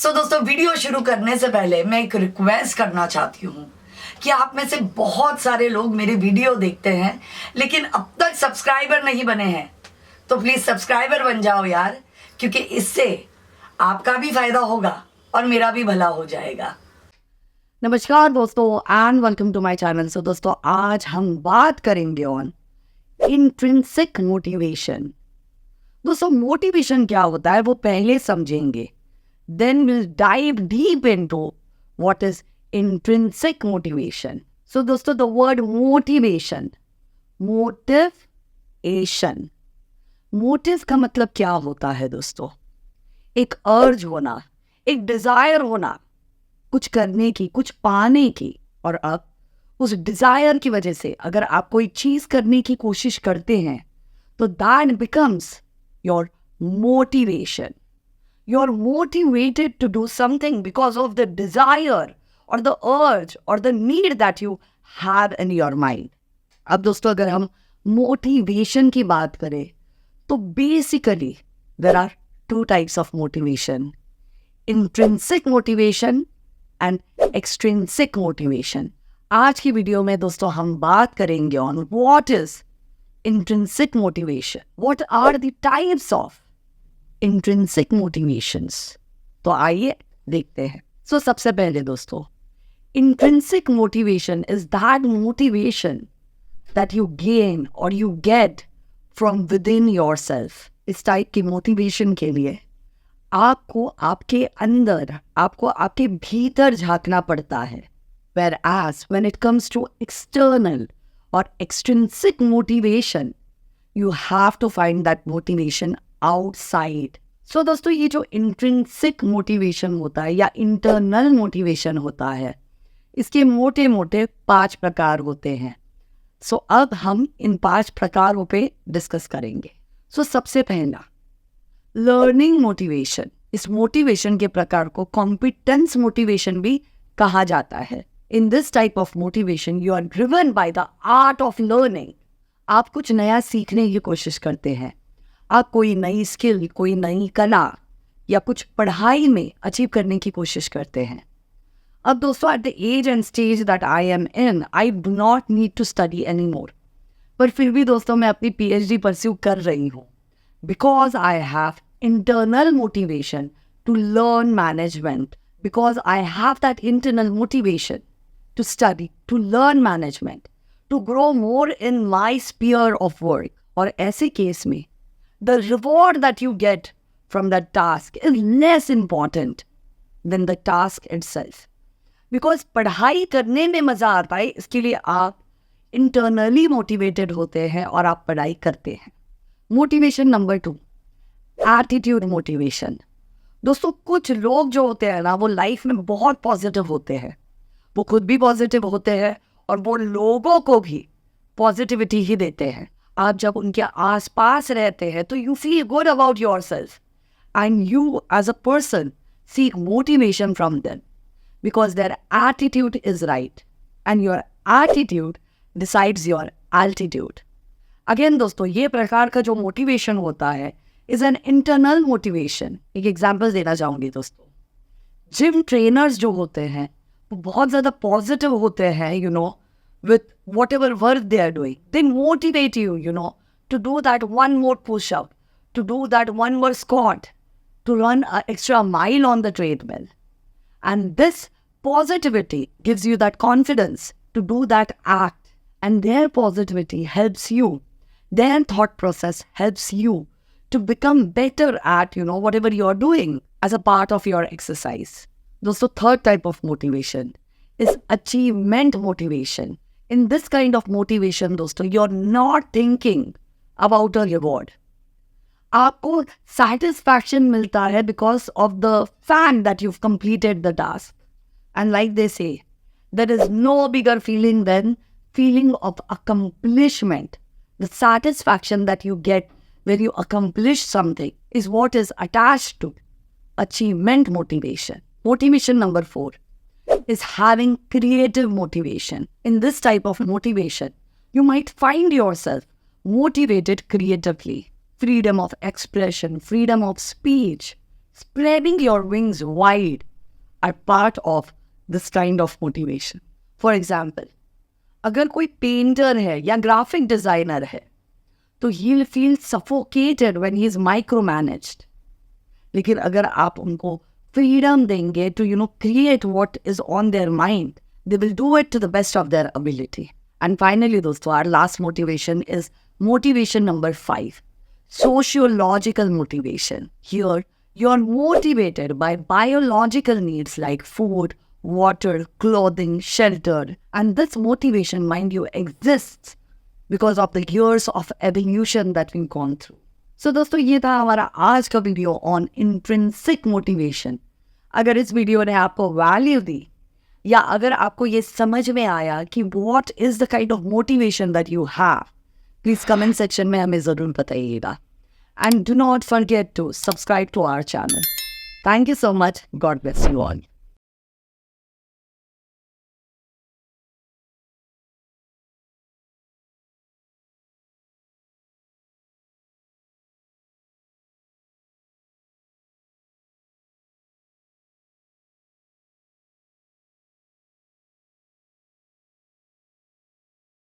दोस्तों वीडियो शुरू करने से पहले मैं एक रिक्वेस्ट करना चाहती हूँ कि आप में से बहुत सारे लोग मेरे वीडियो देखते हैं लेकिन अब तक सब्सक्राइबर नहीं बने हैं, तो प्लीज़ सब्सक्राइबर बन जाओ यार, क्योंकि इससे आपका भी फायदा होगा और मेरा भी भला हो जाएगा। नमस्कार दोस्तों and welcome to my channel. So दोस्तों आज हम बात करेंगे ऑन इंट्रिंसिक मोटिवेशन। दोस्तों मोटिवेशन क्या होता है वो पहले समझेंगे, then will dive deep into what is intrinsic motivation. So दोस्तों the word motivation, motivation, motive का मतलब क्या होता है दोस्तों? एक अर्ज होना, एक डिजायर होना कुछ करने की, कुछ पाने की, और अब उस डिजायर की वजह से अगर आप कोई चीज करने की कोशिश करते हैं तो that becomes your motivation. You are motivated to do something because of the desire और द अर्ज और the need that you have in your mind. अब दोस्तों अगर हम मोटिवेशन की बात करें तो basically there are two types of motivation, intrinsic motivation and extrinsic motivation. आज की वीडियो में दोस्तों हम बात करेंगे on what is intrinsic motivation, what are the types of intrinsic motivations. तो आइए देखते हैं। सो सबसे पहले दोस्तों intrinsic motivation is that motivation that you gain और you get from within yourself. इस टाइप की मोटिवेशन के लिए आपको आपके अंदर, आपको आपके भीतर झांकना पड़ता है। Whereas when it comes to external or extrinsic motivation, you have to find that motivation outside. So दोस्तों ये जो intrinsic motivation होता है या internal motivation होता है, इसके मोटे मोटे 5 प्रकार होते हैं। So अब हम इन 5 प्रकारों पे डिस्कस करेंगे। So सबसे पहला लर्निंग मोटिवेशन। इस मोटिवेशन के प्रकार को कॉम्पिटेंस मोटिवेशन भी कहा जाता है। In this type of motivation you are driven by the art of learning. आप कुछ नया सीखने की कोशिश करते हैं, आप कोई नई स्किल, कोई नई कला या कुछ पढ़ाई में अचीव करने की कोशिश करते हैं। अब दोस्तों at the age and stage that I am in, I do not need to study any more, पर फिर भी दोस्तों मैं अपनी PhD परस्यू कर रही हूँ because I have internal motivation to learn management, because I have that internal motivation to study, to learn management, to grow more in my sphere of work. और ऐसे केस में the reward that you get from that task is less important than the task itself. Because पढ़ाई करने में मज़ा आता है, इसके लिए आप internally motivated होते हैं और आप पढ़ाई करते हैं। Motivation number 2, attitude motivation. दोस्तों कुछ लोग जो होते हैं ना वो लाइफ में बहुत पॉजिटिव होते हैं, वो खुद भी पॉजिटिव होते हैं और वो लोगों को भी पॉजिटिविटी ही देते हैं। आप जब उनके आसपास रहते हैं तो you feel good about yourself and you as a person seek motivation from them because their attitude is right and your attitude decides your altitude. Again दोस्तों ये प्रकार का जो मोटिवेशन होता है इज एन इंटरनल मोटिवेशन। एक example देना चाहूँगी दोस्तों, जिम ट्रेनर्स जो होते हैं वो बहुत ज़्यादा पॉजिटिव होते हैं, you know, with whatever work they are doing. They motivate you, you know, to do that one more pushup, to do that one more squat, to run an extra mile on the treadmill. And this positivity gives you that confidence to do that act. And their positivity helps you. Their thought process helps you to become better at, you know, whatever you're doing as a part of your exercise. दोस्तों third type of motivation is achievement motivation. In this kind of motivation दोस्तों you're not thinking about a reward. आपको satisfaction मिलता है because of the fact that you've completed the task. And like they say, there is no bigger feeling than feeling of accomplishment. The satisfaction that you get when you accomplish something is what is attached to achievement motivation. Motivation number 4 is having creative motivation. In this type of motivation, you might find yourself motivated creatively. Freedom of expression, freedom of speech, spreading your wings wide are part of this kind of motivation. For example, अगर कोई painter है या graphic designer है तो he will feel suffocated when he is micromanaged. लेकिन अगर आप उनको freedom देंगे to create what is on their mind, they will do it to the best of their ability. And finally, दोस्तों, our last motivation is motivation number 5, sociological motivation. Here, you are motivated by biological needs like food, water, clothing, shelter. And this motivation, mind you, exists because of the years of evolution that we've gone through. So दोस्तों, ये था हमारा आज का video on intrinsic motivation. अगर इस video ने आपको वैल्यू दी या अगर आपको ये समझ में आया कि what is the kind of motivation that you have, please comment section में हमें ज़रूर बताइएगा. And do not forget to subscribe to our channel. Thank you so much. God bless you all.